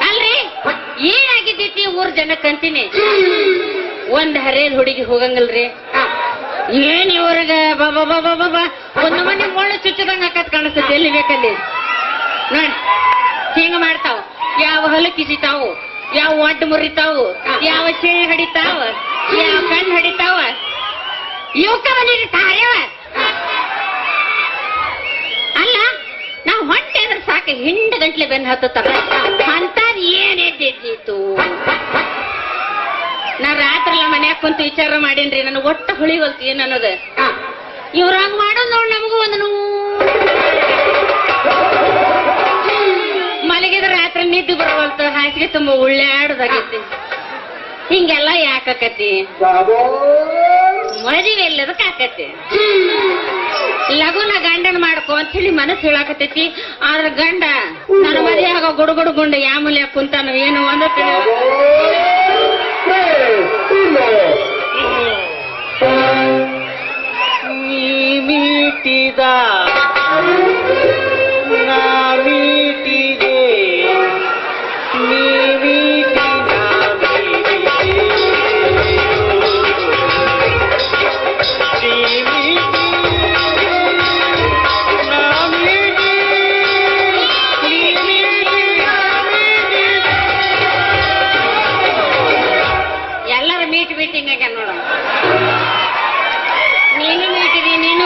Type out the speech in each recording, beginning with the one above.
ಅಲ್ರಿ ಏನಾಗಿದ್ದೈತಿ ಊರ್ ಜನಕ್ಕೆ ಅಂತೀನಿ. ಒಂದ್ ಹರೇದ್ ಹುಡುಗಿ ಹೋಗಂಗಲ್ರಿ. ಏನ್ ಇವ್ರಿಗೆ ಬಾಬಾ ಬಾಬಾ ಬಾಬಾ ಒಂದು ಮನೆ ಮುಳ್ಳು ಚುಚ್ಚದಂಗ ಹಾಕತ್ ಕಾಣಿಸ್ತೈತಿ. ಎಲ್ಲಿ ಬೇಕಲ್ಲಿ ನೋಡ್ ಹಿಂಗ ಮಾಡ್ತಾವ. ಯಾವ ಹೊಲ ಕಿಸಿತಾವು, ಯಾವ ಒಡ್ಡು ಮುರಿತಾವು, ಯಾವ ಚೇಳಿ ಹಡಿತಾವ, ಯಾವ ಕಣ್ಣು ಹಡಿತಾವ. ಇವಕ್ಕ ಮನೇಲಿ ತಾಯವ ಅಲ್ಲ. ನಾವ್ ಹೊಂಟೆ ಅಂದ್ರೆ ಸಾಕು ಹಿಂಡ ಗಂಟ್ಲೆ ಬೆನ್ನು ಹತ್ತುತ್ತಾರ. ಅಂತಾದ್ ಏನೇದಿತ್ತು. ನಾ ರಾತ್ರಿ ಮನ್ಯಾಗ ಕುಂತು ವಿಚಾರ ಮಾಡೇನ್ರಿ. ನನಗೆ ಒಟ್ಟ ಹುಳಿವಲ್ತು ಏನ್ ಅನ್ನೋದು. ಇವ್ರ ಹಂಗ ಮಾಡೋದು ನೋಡ್ ನಮಗೂ ಒಂದು ಮಲಗಿದ ರಾತ್ರಿ ನಿದ್ದೆ ಬರವಲ್ತು. ಹಾಸಿಗೆ ತುಂಬಾ ಉಳ್ಳಾಡೋದಾಗೈತಿ. ಹಿಂಗೆಲ್ಲ ಯಾಕತಿ? ಮದುವೆ ಎಲ್ಲದಕ್ಕೆ ಆಕತಿ. ಲಗುನ ಗಂಡನ ಮಾಡ್ಕೊ ಅಂತ ಹೇಳಿ ಮನಸ್ಸು ಹೇಳಾಕತೈತಿ. ಆದ್ರ ಗಂಡ ನನ್ನ ಮದುವೆ ಆಗ ಗುಡುಗುಡು ಗುಂಡು ಯಾವ ಮೂಲೆ ಕುಂತಾನ ಏನು ಒಂದ ಮೀಟಿದ ನಾ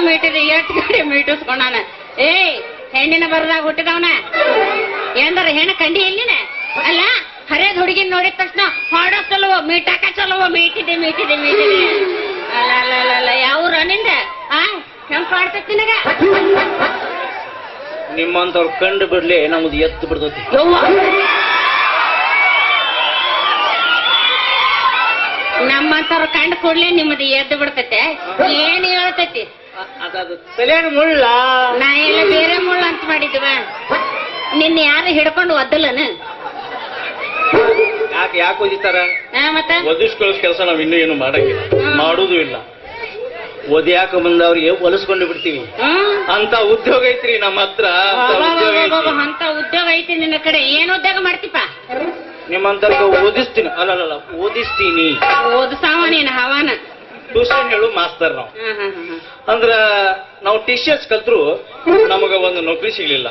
ಮೀಟಿದೆ ಎಷ್ಟು ಕಡೆ ಮೀಟಿಸ್ಕೊಂಡಾನ. ಹೆಣ್ಣಿನ ಬರದಾಗ ಹುಟ್ಟಿದವನ ಎಂದಾರ ಹೆಣ್ಣ ಕಂಡಿ ಎಲ್ಲಿನ ಅಲ್ಲ. ಹರೇದ್ ಹುಡುಗಿನ ನೋಡಿದ ತಕ್ಷಣ ಹಾಡೋ ಚಲೋ, ಮೀಟಾಕ ಚಲೋ, ಮೀಟಿದೆ ಮೀಟಿದೆ ಮೀಟಿದೆ. ಅಲ್ಲ ಅಲ್ಲ ಅಲ್ಲ ಅಲ್ಲ ಯಾವ್ರ ನಿಂದ ಹೆಂಗ್ ಕಾಡ್ತೈತಿ ನಿನಗ? ನಿಮ್ಮಂತವ್ರು ಕಂಡು ಬಿಡ್ಲಿ ನಮ್ದು ಎತ್ತು ಬಿಡ್ತೈತಿ. ನಮ್ಮಂತವ್ರ ಕಂಡು ಕೊಡ್ಲಿ ನಿಮ್ಮದು ಎದ್ದು ಬಿಡ್ತೈತೆ. ಏನ್ ಹೇಳ್ತೈತಿ? ತಲೆಯನ್ನು ಮುಳ್ಳ. ನಾ ಎಲ್ಲ ಬೇರೆ ಮುಳ್ಳ ಅಂತ ಮಾಡಿದ್ವ. ನಿನ್ನ ಯಾರು ಹಿಡ್ಕೊಂಡು ಒದ್ದಲನ? ಯಾಕೆ ಓದಿತಾರ? ಮತ್ತೆ ಒದಿಸ್ಕೊಳ್ಳೋ ಕೆಲಸ ನಾವ್ ಇನ್ನೂ ಏನು ಮಾಡಂಗಿಲ್ಲ, ಮಾಡುದು ಇಲ್ಲ. ಓದ್ಯಾಕ ಬಂದವ್ರಿಗೆ ಹೊಲಿಸ್ಕೊಂಡು ಬಿಡ್ತೀವಿ. ಅಂತ ಉದ್ಯೋಗ ಐತ್ರಿ ನಮ್ಮ ಹತ್ರ. ಅಂತ ಉದ್ಯೋಗ ಐತಿ ನಿನ್ನ ಕಡೆ. ಏನ್ ಉದ್ಯೋಗ ಮಾಡ್ತೀಪ? ನಿಮ್ಮಂತರ್ಗ ಓದಿಸ್ತೀನಿ. ಅಲ್ಲ ಓದಿಸ್ತೀನಿ. ಓದಿಸಾವ ನೀನ್ ಹವಾನ. ಟ್ಯೂಷನ್ ಹೇಳು ಮಾಸ್ತರ್ ನಾವು. ಅಂದ್ರ ನಾವು ಟೀಚರ್ಸ್ ಕಲ್ತ್ರು ನಮಗ ಒಂದು ನೌಕರಿ ಸಿಗ್ಲಿಲ್ಲ.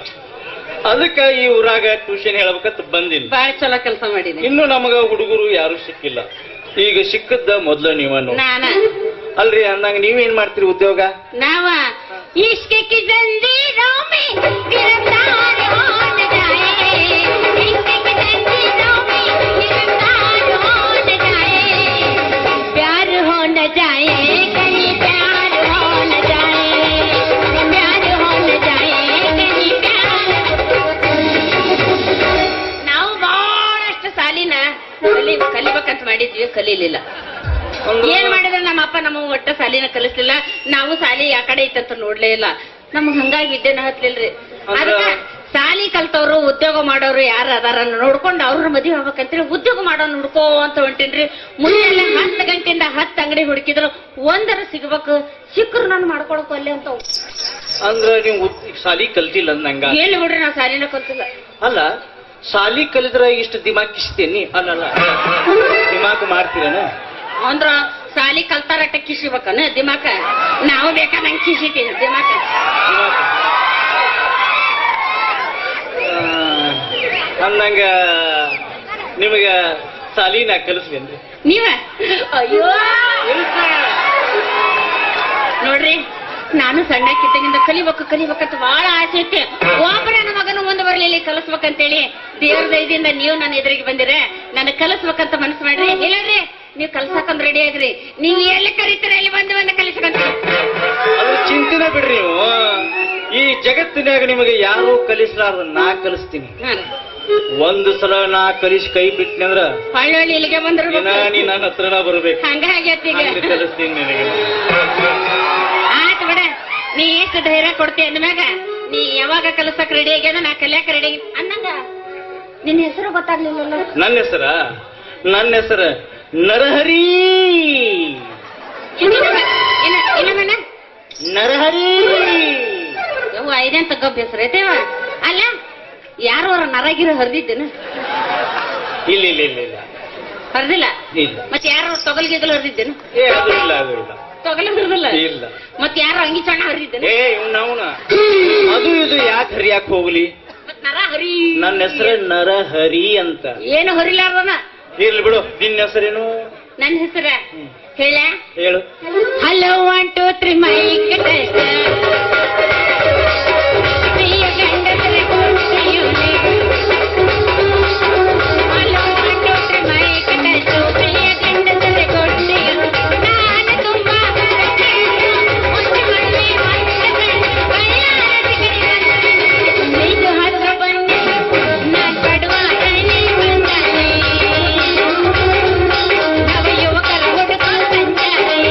ಅದಕ್ಕ ಈ ಊರಾಗ ಟ್ಯೂಷನ್ ಹೇಳ್ಬೇಕಂತ ಬಂದಿನಿ. ಬಾಳ ಚಲೋ ಕೆಲಸ ಮಾಡಿನಿ. ಇನ್ನು ನಮಗ ಹುಡುಗರು ಯಾರು ಸಿಕ್ಕಿಲ್ಲ. ಈಗ ಸಿಕ್ಕದ್ದ ಮೊದ್ಲು ನೀವನು. ಅಲ್ರಿ ಅಂದಂಗ ನೀವೇನ್ ಮಾಡ್ತೀರಿ ಉದ್ಯೋಗ? ನಾವ ಇಷ್ಕಿ ಜಲ್ದಿ ರೋಮಿ ಗಿರಫ್ತಾರ್ ಹೋನ ಜಾಯೆ, ಇಷ್ಕಿ ಜಲ್ದಿ ರೋಮಿ ಗಿರಫ್ತಾರ್ ಹೋನ ಜಾಯೆ, ಪ್ಯಾರ್ ಹೋನ ಜಾಯೆ, ಕहीं प्यार होन जाए, प्यार होन जाए, कहीं प्यार. ನಾವು ಬಹಳಷ್ಟು ಸಾಲಿನ ಕಲಿಬೇಕಂತ ಮಾಡಿದ್ವಿ, ಕಲೀಲಿಲ್ಲ. ಏನ್ ಮಾಡಿದ್ರೆ ನಮ್ಮ ಅಪ್ಪ ನಮ್ಮ ಒಟ್ಟ ಸಾಲಿನ ಕಲಿಸ್ಲಿಲ್ಲ. ನಾವು ಸಾಲಿ ಆ ಕಡೆ ಐತಂತ ನೋಡ್ಲೇ ಇಲ್ಲ. ನಮಗ್ ಹಂಗಾಗಿ ವಿದ್ಯೆನ ಹತ್ಲಿಲ್ರಿ. ಅದಕ್ಕ ಸಾಲಿ ಕಲ್ತವ್ರು ಉದ್ಯೋಗ ಮಾಡೋರು ಯಾರು ಅದಾರ ನೋಡ್ಕೊಂಡು ಅವ್ರ ಮದುವೆ ಆಗ್ಬೇಕಂತೇಳಿ ಉದ್ಯೋಗ ಮಾಡೋನ್ ಹುಡ್ಕೋ ಅಂತ ಹೊಂಟೇನ್ರಿ. ಮುಂದೆಲ್ಲ 10 ಗಂಟೆಯಿಂದ 10 ಅಂಗಡಿ ಹುಡುಕಿದ್ರು ಒಂದರ ಸಿಗ್ಬೇಕು. ಸಿಕ್ಕರು ನಾನು ಮಾಡ್ಕೊಳಕ್ ಅಲ್ಲೇ ಅಂತ. ಅಂದ್ರ ನೀವು ಸಾಲಿ ಕಲ್ತಿಲ್ಲ ನಂಗ ಹೇಳಿ ಬಿಡ್ರಿ. ನಾವ್ ಸಾಲಿನ ಕಲ್ತಿಲ್ಲ. ಅಲ್ಲ ಸಾಲಿ ಕಲಿದ್ರ ಇಷ್ಟು ದಿಮಾಕ್ ಕಿಸ್ತೀನಿ. ಅಲ್ಲಲ್ಲ ದಿಮಾಕ್ ಮಾಡ್ತೀರನ? ಅಂದ್ರ ಸಾಲಿ ಕಲ್ತಾರಟ್ಟ ಕಿಸಿಬೇಕನ ದಿಮಾಕ? ನಾವು ಬೇಕಾದಂಗ ಕಿಸಿತೀವಿ ದಿಮಾಕ. ಅಂದಂಗ ನಿಮಗ ಸಾಲಿನ ಕಲಿಸ್ಬೇನ್ರಿ ನೀವ? ಅಯ್ಯೋ ನೋಡ್ರಿ, ನಾನು ಸಣ್ಣಕ್ಕಿದ್ದಾಗಿಂದ ಕಲಿಬೇಕಂತ ಬಹಳ ಆಸೆ ಐತೆ. ಒಬ್ಬ ನನ್ನ ಮಗನು ಮುಂದೆ ಬರ್ಲಿಲ್ಲ ಕಲಿಸ್ಬೇಕಂತೇಳಿ ದೇವ್ರ ದಯದಿಂದ ನೀವು ನನ್ನ ಎದುರಿಗೆ ಬಂದಿರ. ನನಗ್ ಕಲಿಸ್ಬೇಕಂತ ಮನಸ್ಸು ಮಾಡ್ರಿ. ಇಲ್ಲರಿ ನೀವು ಕಲ್ಸಕಂದ್ ರೆಡಿ ಆಗ್ರಿ. ನೀವ್ ಎಲ್ಲಿ ಕರೀತೀರ ಎಲ್ಲಿ ಬಂದು ಕಲಿಸ್ಬೇಕಂತ. ಅದು ಚಿಂತೆನೆ ಬಿಡ್ರಿ ನೀವು. ಈ ಜಗತ್ತಿನಾಗ ನಿಮಗೆ ಯಾರು ಕಲಿಸ್ಲಾರ್ದು ನಾ ಕಲಿಸ್ತೀನಿ. ಒಂದು ಸಲ ನಾ ಕಲಿಸಿ ಕೈ ಬಿಟ್ನಿ ಅಂದ್ರ ಹೊಳ್ಳಿ ಇಲ್ಲಿಗೆ ಬಂದ್ರು ನೀ ನನ್ನ ಹತ್ರನ ಬರ್ಬೇಕು. ಹಂಗಾಗೈತಿ. ಕಲಿಸ್ತೀನಿ ನಿನಗೆ. ಆಯ್ತು ಬಿಡ, ನೀ ಎಷ್ಟು ಧೈರ್ಯ ಕೊಡ್ತೀಯ ಅಂದ್ಮ್ಯಾಗ ನೀ ಯಾವಾಗ ಕಲಿಸಕ್ ರೆಡಿ ಆಗ್ಯದ ನಾ ಕಲಿಯಾಕ ರೆಡಿ ಅನ್ನಂಗ. ನಿನ್ನ ಹೆಸರು ಗೊತ್ತಾಗ್ಲಿಲ್ಲ. ನನ್ನ ಹೆಸರು ನರಹರಿ. ನರಹರಿ ಯವ್ವ, ಐದೆಂತ ಗಬ್ಬ ಹೆಸರು ಐತೇವ. ಅಲ್ಲ ಯಾರು ಅವ್ರ ನರಗಿರ ಹರಿದಿದ್ದೇನ? ಇಲ್ಲ ಇಲ್ಲ ಇಲ್ಲ ಇಲ್ಲ ಹರಿದಿಲ್ಲ. ಇಲ್ಲ. ಮತ್ತೆ ಯಾರು ತೊಗಲ್ಗಿಗಲ್ ಹರಿದಿದ್ದೇನ? ಏ ಅದು ಇಲ್ಲ ಅದು ಇಲ್ಲ. ತೊಗಲ ಹರಿದಿಲ್ಲ. ಇಲ್ಲ. ಮತ್ತೆ ಯಾರು ಅಂಗಿ ಚಣ್ಣ ಹರಿದಿದ್ದೇನ? ಏ ಇವ್ನವನ ಅದು ಇದು ಯಾಕೆ ಹರಿಯಾಕ್ ಹೋಗ್ಲಿ? ಮತ್ ನರ ಹರಿ. ನನ್ನ ಹೆಸರು ನರಹರಿ ಅಂತ. ಏನು ಹರಿಲಾರ್ದನ? ಇರ್ಲಿ ಬಿಡು. ನಿನ್ನ ಹೆಸರೇನು? ನನ್ನ ಹೆಸರ ಹೇಳ. ಹೇಳು. Hello 1 2 3 mic test. ಪ್ರಿಯ ಗಂಡಸರ ಕೊಟ್ಟಿಯುನೆ. Hello 1 2 3 mic test. ಪ್ರಿಯ ಗಂಡಸರ ಕೊಟ್ಟಿಯುನೆ. ನಾನು ತುಂಬಾ ಹರಟೆ. ಒಂದು ಮನೆ ಮತ್ತೆ ಇದು ಹತ್ರ ಬನ್ನಿ. ನಾನು ಪಡುವ ಅಣೆ ಬಂದಾನೆ. ನವ ಯುವಕರ ಹುಡುಗ ಸಂಚಾರಿ.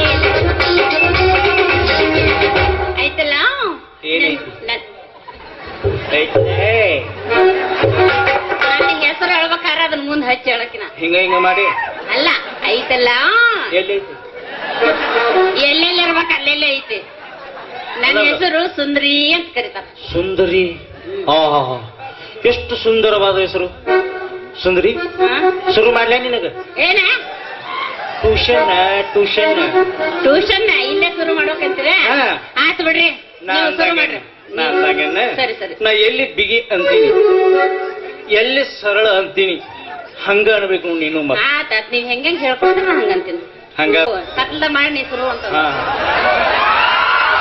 ಆಯ್ತಲ್ಲ? ಏನೈತಿ? ನನ್ನ ಹೆಸರು ಹೇಳ್ಬೇಕಾರ ಅದನ್ನ ಮುಂದೆ ಹಚ್ಚಿ ಹೇಳಕಿನ. ಹಿಂಗ ಹಿಂಗ ಮಾಡಿ ಅಲ್ಲ ಐತಲ್ಲ, ಎಲ್ಲೈತಿ? ಎಲ್ಲೆಲ್ಲ ಇರ್ಬೇಕು ಅಲ್ಲೆಲ್ಲ ಐತಿ. ನನ್ನ ಹೆಸರು ಸುಂದ್ರಿ ಅಂತ ಕರೀತಾರ. ಸುಂದರಿ. ಆಹಾ, ಎಷ್ಟು ಸುಂದರವಾದ ಹೆಸರು ಸುಂದರಿ. ಶುರು ಮಾಡ್ಲಾ ನಿನಗ ಏನ ಟ್ಯೂಷನ್? ಟ್ಯೂಷನ್ ಟ್ಯೂಷನ್ ಇಲ್ಲೇ ಶುರು ಮಾಡ್ಬೇಕಂತೀರ? ಹಾ. ಆಯ್ತು ಬಿಡ್ರಿ, ನೀವು ಶುರು ಮಾಡ್ರಿ. ಸರಿ ಸರಿ. ನಾ ಎಲ್ಲಿ ಬಿಗಿ ಅಂತೀನಿ, ಎಲ್ಲಿ ಸರಳ ಅಂತೀನಿ, ಹಂಗ ಅನ್ಬೇಕು ನೀನು. ಆತ ನೀವ್ ಹೆಂಗ ಹೇಳ್ಕೊಟ್ರೆ ನಾ ಹಂಗಂತೀನಿ. ಹಂಗ ಕತ್ಲ ಮಾಡಿ ನೀ ಶುರು ಅಂತ.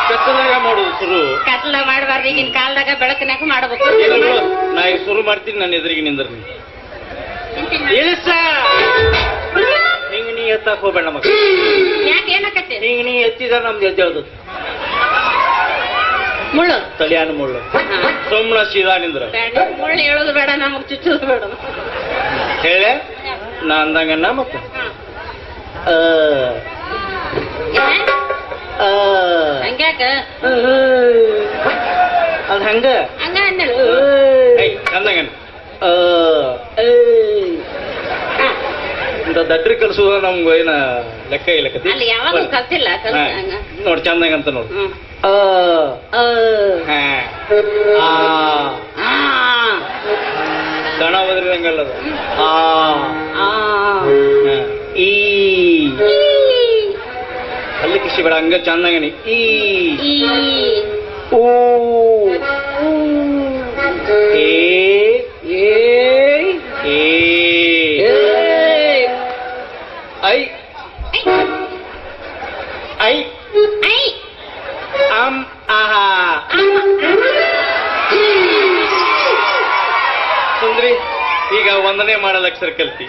ಕತ್ತಲಾಗ ಮಾಡುದು ಶುರು. ಕತ್ಲ ಮಾಡಬಾರ್ದು, ಈಗಿನ ಕಾಲದಾಗ ಬೆಳಕಿನಾಗ ಮಾಡಬೇಕು. ಇಲ್ಲ ಬಿಡು, ನಾ ಈಗ ಶುರು ಮಾಡ್ತೀನಿ. ನನ್ನ ಎದುರಿಗೆ ನಿಂದ್ರ ಹಿಂಗ ನೀ ಎತ್ತಾಕ್ ಹೋಗ್ಬೇಡ ಮಗ. ಯಾಕೆ ಏನಕತ್ತಿ? ಹಿಂಗ ನೀ ಎತ್ತಿದ ನಮ್ದು ಎದ್ದೇಳ್ದು ಮುಳ್ಳು ತಲಿಯಾನ ಮುಳ್ಳು. ಸೋಮನ ಸೀದಾ ನಿಂದ್ರ. ಮುಳ್ಳು ಹೇಳೋದು ಬೇಡ, ನಮಗ್ ಚುಚ್ಚೋದು ಬೇಡ. ಹೇಳೆ ನಾ ಅಂದಂಗನ್ನ ಮತ್ತ ಹಂಗ್ಯಾಕ ಅದ್ ಹಂಗ ಹಂಗ ಅನ್ನಲ್ಲ. ಅಂದಂಗನ್ನ ಇಂತ ದಟ್ರಿ ಕಲ್ಸುದ ನಮ್ಗ ಏನ ಲೆಕ್ಕ ಇಲ್ಲ. ಅಲ್ಲಿ ಯಾವಾಗ ಕಲ್ತಿಲ್ಲ. ನೋಡ್ ಚಂದಂಗಂತ ನೋಡು. ದಣ ಬದ್ರಿದಂಗಲ್ಲ ಅದು. ಈ ಅಲ್ಲಿ ಖುಷಿ ಬೇಡ, ಹಂಗ ಚಂದಂಗನಿ. ಈ ಊ ಏ ಐ ಐ ಐ ಆಹಾ. ಸುಂದ್ರಿ, ಈಗ 1ನೇ ಮಾಡಲ್ ಅಕ್ಷರ ಕಲ್ತಿ.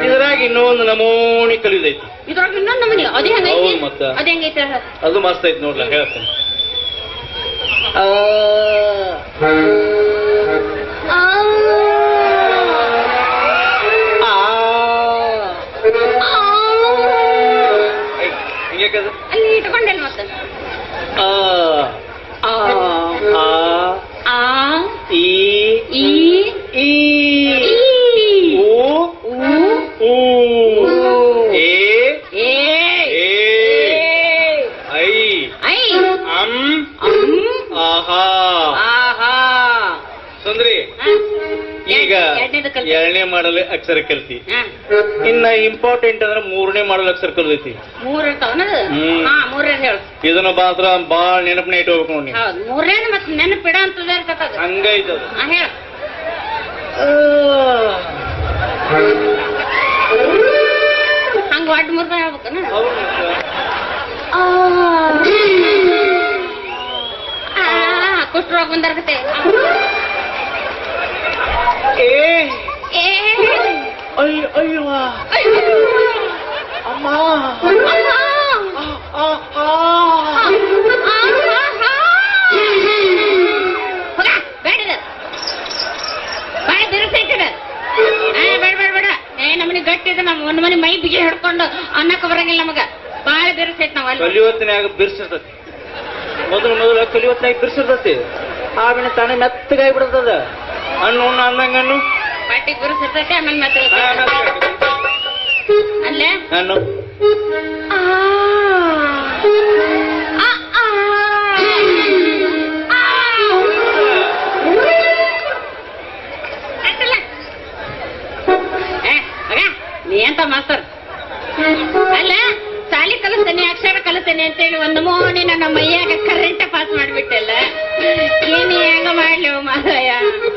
ಇದ್ರಾಗ ಇನ್ನೊಂದು ನಮೂನಿ ಕಲಿದೈತಿ. ಇದ್ರಾಗ ಇನ್ನೊಂದು ನಮೂನಿ. ಅದೇ ಹೌದು ಹಂಗೈತಿ. ಮತ್ತ ಅದೇ ಹಂಗೈತಿ. ಅದು ಮಸ್ತ್ ಐತಿ ನೋಡ್ಲ, ಹೇಳ್ತೇನೆ. ಹಿಂಗ್ಯಾಕದು? ಅಲ್ಲಿ ಇಟ್ಕೊಂಡೇನ್ ಮತ್ತೆ? ಈ ಈ ಈ ಊ ಊ ಏ ಏ ಐ ಐ ಆಹಾ. ಆಹಾ. ಸುಂದ್ರಿ, ಈಗ ಎರಡನೇದು ಕಲ್ತಿ. 2ನೇ ಮಾಡಲ್ ಅಕ್ಷರ ಕಲ್ತಿ. ಇನ್ನ ಇಂಪಾರ್ಟೆಂಟ್ ಅಂದ್ರೆ 3ನೇ ಮಾಡಲ್ ಅಕ್ಷರ ಕಲ್ತೈತಿ. 3 ಇರ್ತಾವನ? ಹಾ, 3 ಹೇಳು. ಇದನ್ನ ಮಾತ್ರ ಬಾಳ ನೆನಪನ ಇಟ್ಕೋಬೇಕು ನೋಡಿ. ಹೌದು, 3 ಮತ್ತೆ ನೆನಪಿಡ ಅಂತದ ಇರ್ತದ. ಹಂಗೈತದ. ಹೇಳು. ಹಂಗ ಒಟ್ಟು 3 ಹೇಳ್ಬೇಕನ? ಕುಷ್ಠರೋಗ ಬಂದಾರ್ಗತೆ. ಅಯ್ಯೋ ಅಮ್ಮ. ಬೇಡ ಬಾಳ ಬಿರುಸೈತದ. ಬೇಡ ಬೇಡ ಬೇಡ. ನಮ್ಮನೆ ಗಟ್ಟಿದ. ನಮ್ ಒಂದ್ ಮನೆ ಮೈ ಬಿಗಿ ಹಿಡ್ಕೊಂಡು ಅನ್ನಕ್ಕೆ ಬರಂಗಿಲ್ಲ ನಮಗ. ಬಾಳ ಬಿರುಸೈತ್ ನಾವ್ ಅಲ್ಲಿ. ಕಲಿವತ್ತಿನಾಗ ಬಿರ್ಸಿರ್ತತಿ. ಮೊದಲು ಕಲಿವತ್ತಿನಾಗ ಬಿರ್ಸಿರ್ತತಿ. ಆಮೇಲೆ ತಾನೇ ಮೆತ್ತಗಾಗಿ ಬಿಡ್ತದ. ಹಣ್ಣು ಅಂದಂಗಣ್ಣು ಪಾಟಿ ಬಿರುಸಿರ್ತೈತೆ. ಆಮೇಲೆ ಮತ್ತೆ ಅಲ್ಲೇ ಹಣ್ಣು ಯಮ್ಮೋ ನೀನು ನಮ್ಮ ಮೈಯಾಗ ಕರೆಂಟ್ ಪಾಸ್ ಮಾಡ್ಬಿಟ್ಟಲ್ಲ ಏನ್ ಹೆಂಗ ಮಾಡ್ಲಿ ಮಾರಾಯ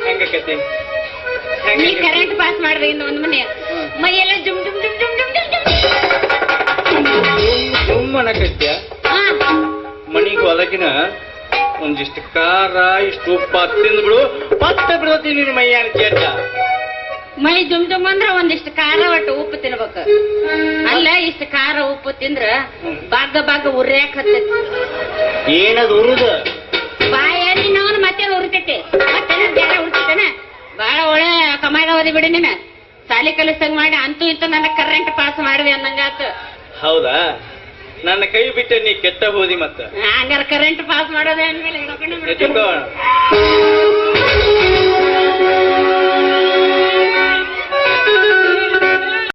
ಹೆಂಗಕತಿ ನೀ ಕರೆಂಟ್ ಪಾಸ್ ಮಾಡ್ದೆ ಇನ್ನು ಒಂದ್ ಮನೆ ಮೈಯೆಲ್ಲ ಜುಮ್ ಜುಮ್ ಜುಮ್ ಜುಮ್ ಜುಮ್ ಜುಮ್ ಜುಮ್ ಸುಮ್ಮನಕತ್ಯ ಮನಿಗೆ ಹೋದಕಿನ ಒಂದಿಷ್ಟು ಖಾರ ಇಷ್ಟು ಉಪ್ಪ ತಿಂದ್ಬಿಡು ಮತ್ತೆ ಬಿಡತಿ ನಿನ್ನ ಮೈಯಾನ ಕೇಟ ಮೈ ಜುಮ್ ಜುಮ್ ಅಂದ್ರ ಒಂದಿಷ್ಟು ಖಾರ ಒಟ್ಟು ಉಪ್ಪು ತಿನ್ಬೇಕು ಅಲ್ಲ ಇಷ್ಟು ಖಾರ ಉಪ್ಪು ತಿಂದ್ರ ಬಾಗ ಉರ್ಯಾಕ ಹತ್ತೈತಿ ಏನದು ಉರುದ ಬಾಯ ನಿನ್ನವನ್ ಮತ್ತೆ ಉರಿತೈತಿ ಮತ್ತೆ ಬೇರೆ ಉರ್ತಿತ್ತೇನ ಬಾಳ ಒಳ್ಳೆ ಕಮಾಗವದಿ ಬಿಡಿ ನೀನ ಸಾಲಿ ಕಲಿಸ್ದಂಗ ಮಾಡಿ ಅಂತೂ ಇಂತೂ ನನ್ನ ಕರೆಂಟ್ ಪಾಸ್ ಮಾಡಿದೆ ಅನ್ನಂಗಾತು ಹೌದಾ ನನ್ನ ಕೈ ಬಿಟ್ಟ ನೀ ಕೆಟ್ಟ ಹೋದಿ ಮತ್ತ ಹಂಗಾರ ಕರೆಂಟ್ ಪಾಸ್ ಮಾಡೋದೇ ಅಂದ್ಮೇಲೆ ಎಚ್ಚುಕೋ